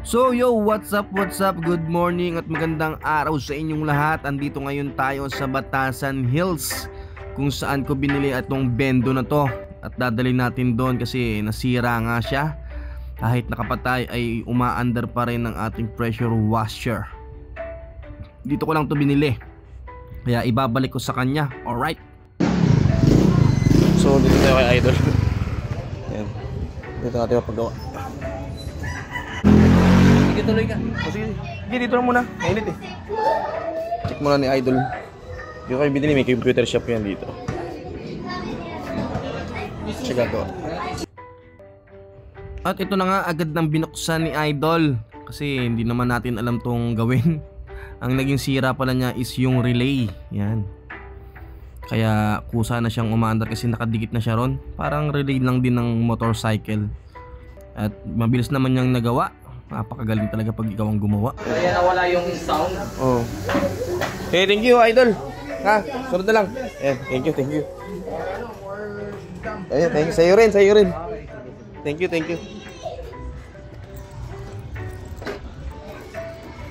So yo, what's up, good morning at magandang araw sa inyong lahat. Andito ngayon tayo sa Batasan Hills, kung saan ko binili itong bendo na to. At dadalhin natin doon kasi nasira nga siya. Kahit nakapatay ay umaandar pa rin ng ating pressure washer. Dito ko lang to binili, kaya ibabalik ko sa kanya. Alright. So dito tayo kay Idol. Ayan. Dito natin mapagawa. Sige, tuloy ka. Sige, dito lang muna. Mainit eh. Check muna ni Idol. Dito kayo binili, may computer shop yan dito. Check ako. At ito na nga agad nang binuksan ni Idol, kasi hindi naman natin alam tong gawin. Ang naging sira pala niya is yung relay. Yan. Kaya kusa na siyang umaandar kasi nakadikit na siya ron. Parang relay lang din ng motorcycle. At mabilis naman niyang nagawa. Napakagaling talaga pag ikaw ang gumawa. Kaya nawala yung sound. Oh. Hey, thank you, Idol. Ha, sunod na lang. Eh, thank you. Ayun, thank you. Sa'yo rin. Thank you.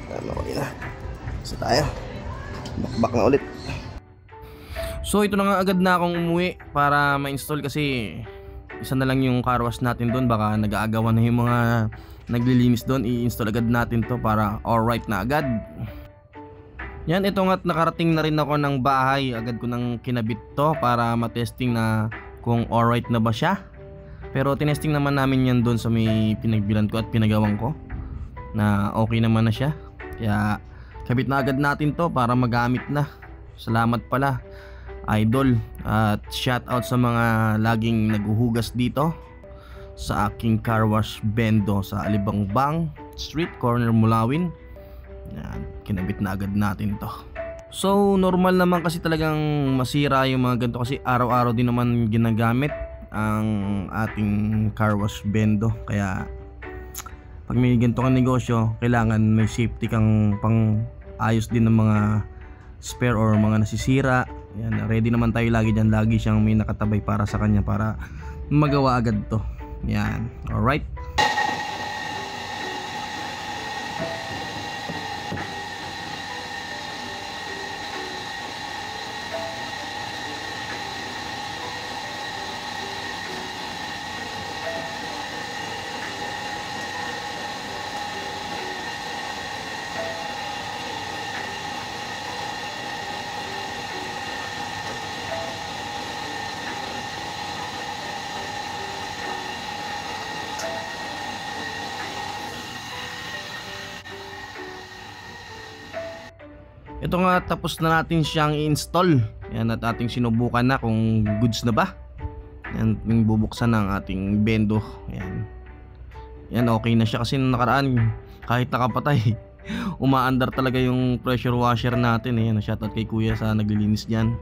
Tama ko na. Isa tayo. Bakbak na ulit. So ito na nga agad na akong umuwi para ma-install kasi isa na lang yung car wash natin doon. Baka nag-aagawan na yung mga naglilinis doon. I-install agad natin to para alright na agad. Yan, ito nga't nakarating na rin ako ng bahay. Agad ko nang kinabit to para matesting na kung alright na ba siya. Pero tinesting naman namin yan doon sa may pinagbilan ko at pinagawang ko na okay naman na siya. Kaya kabit na agad natin to para magamit na. Salamat pala, Idol, at shout out sa mga laging naguhugas dito sa aking car wash bendo sa Alibangbang Street, corner Mulawin. Yan, kinabit na agad natin to. So normal naman kasi talagang masira yung mga ganito kasi araw-araw din naman ginagamit ang ating car wash bendo. Kaya pag may ganito kang negosyo, kailangan may safety kang pang ayos din ng mga spare or mga nasisira. Yan, ready naman tayo lagi dyan. Lagi siyang may nakatabay para sa kanya para magawa agad to. Yan, alright. Ito nga, tapos na natin siyang i-install. Yan, at ating sinubukan na kung goods na ba. Yan, yung bubuksan ng ating bendo. Yan. Yan, okay na siya kasi nung nakaraan kahit nakapatay umaandar talaga yung pressure washer natin. Yan, shoutout kay kuya sa naglilinis dyan.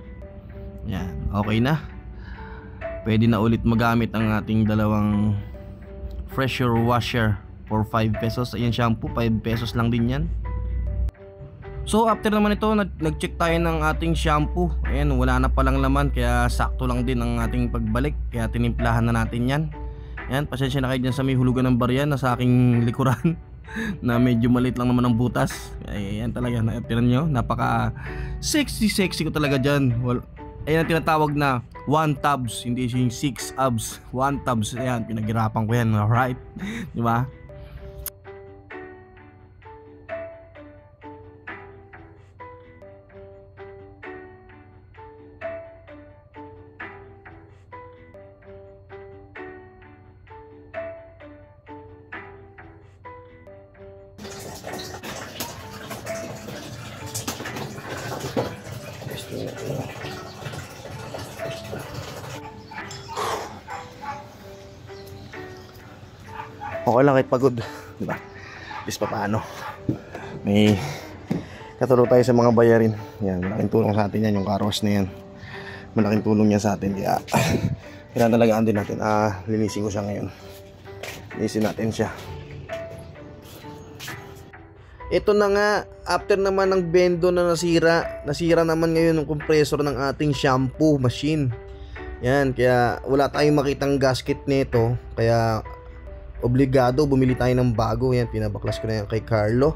Yan, okay na. Pwede na ulit magamit ang ating dalawang pressure washer for 5 pesos. Ayan, shampoo 5 pesos lang din yan. So after naman ito, nag-check tayo ng ating shampoo. Ayan, wala na palang laman, kaya sakto lang din ang ating pagbalik. Kaya tinimplahan na natin yan. Ayan, pasensya na kayo dyan sa may hulugan ng barya na sa aking likuran na medyo maliit lang naman ang butas. Ayan talaga, tinan nyo, napaka sexy ko talaga dyan. Ayan ang tinatawag na 1 tubs, hindi yung 6 abs, 1 tubs. Ayan, pinaghirapan ko yan, alright. Diba? Okay lang kahit pagod, diba? Is pa paano? May katulong tayo sa mga bayarin. Yan, malaking tulong sa atin yan, yung car wash na yan. Malaking tulong niya sa atin. Kaya kailangan talagaan din natin. Linisin ko siya ngayon. Linisin natin siya. Ito na nga, after naman ng bendo na nasira naman ngayon yung compressor ng ating shampoo machine. Yan, kaya wala tayong makitang gasket nito. Kaya obligado bumili tayo ng bago. Yan, pinabaklas ko na yan kay Carlo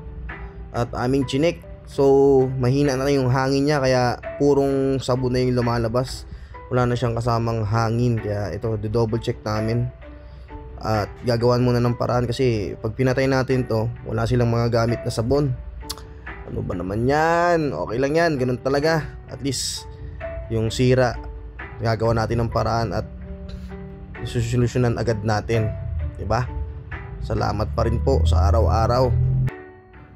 at aming chinek. So mahina na yung hangin niya, kaya purong sabon na yung lumalabas, wala na siyang kasamang hangin. Kaya ito, double check namin at gagawan muna ng paraan, kasi pag pinatay natin to, wala silang mga gamit na sabon. Ano ba naman yan? Okay lang yan, ganun talaga. At least yung sira, gagawa natin ng paraan at isusolusyonan agad natin, diba? Salamat pa rin po sa araw-araw.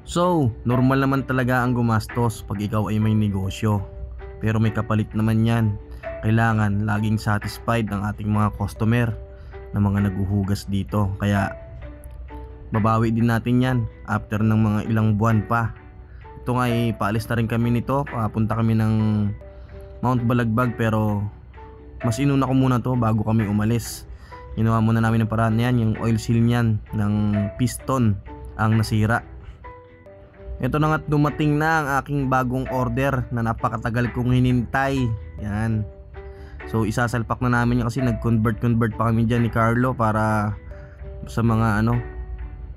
So, normal naman talaga ang gumastos pag ikaw ay may negosyo. Pero may kapalit naman yan. Kailangan laging satisfied ang ating mga customer na mga naguhugas dito. Kaya babawi din natin yan after ng mga ilang buwan pa. Ito nga ay paalis na rin kami nito. Papunta kami ng Mount Balagbag, pero mas inuna ko muna to bago kami umalis. Ginawa muna namin ng paraan yan. Yung oil seal niyan ng piston ang nasira. Ito na nga't dumating na ang aking bagong order na napakatagal kong hinintay. Yan. So isasalpak na namin yan kasi nag-convert pa kami dyan ni Carlo para sa mga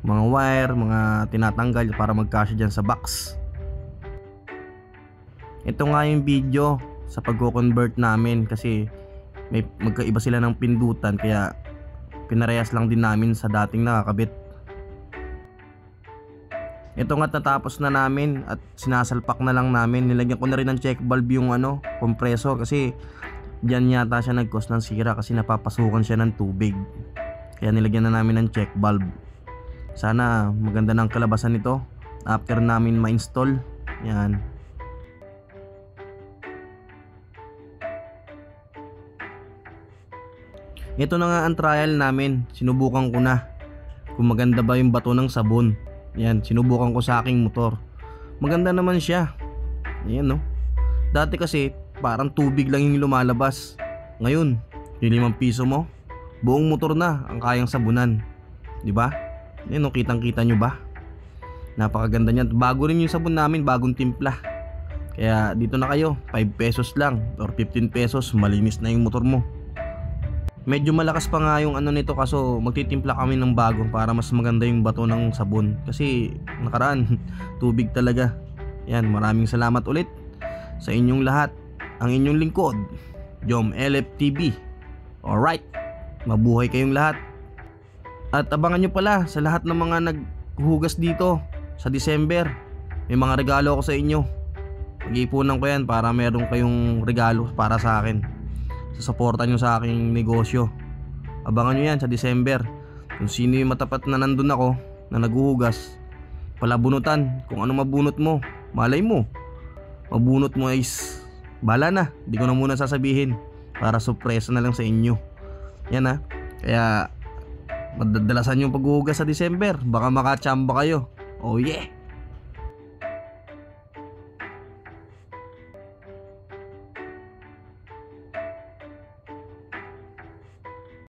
mga wire, mga tinatanggal para magkasya dyan sa box. Ito nga yung video sa pagko-convert namin kasi may magkaiba sila ng pindutan, kaya pinarehas lang din namin sa dating nakakabit. Ito nga natapos na namin at sinasalpak na lang namin. Nilagyan ko na rin ng check valve yung compressor kasi diyan yata siya nag-cause ng sira kasi napapasukan siya ng tubig. Kaya nilagyan na namin ng check valve. Sana maganda ng kalabasan nito after namin ma-install. Yan. Ito na nga ang trial namin. Sinubukan ko na kung maganda ba yung bato ng sabon. Yan, sinubukan ko sa aking motor. Maganda naman siya. Ayan, no. Dati kasi parang tubig lang yung lumalabas. Ngayon, yung 5 piso mo, buong motor na ang kayang sabunan. Di ba? Yan, no, kitang-kita nyo ba? Napakaganda niyan. Bago rin yung sabon namin, bagong timpla. Kaya dito na kayo, 5 pesos lang or 15 pesos, malinis na yung motor mo. Medyo malakas pa nga yung nito, kaso magtitimpla kami ng bago para mas maganda yung bato ng sabon. Kasi nakaraan, tubig talaga. Yan, maraming salamat ulit sa inyong lahat. Ang inyong lingkod, Jom LFTV. Alright, mabuhay kayong lahat. At abangan nyo pala sa lahat ng mga naghugas dito sa December. May mga regalo ako sa inyo. Pag-iipunan ko yan para meron kayong regalo para sa akin. Susuportan nyo sa aking negosyo. Abangan nyo yan sa December. Kung sino yung matapat na nandun ako na naghuhugas, palabunutan. Kung ano mabunot mo, malay mo mabunot mo is bala na. Di ko na muna sasabihin para sorpresa na lang sa inyo. Yan ha. Kaya madadalasan yung paghuhugas sa December. Baka makachamba kayo. Oh yeah.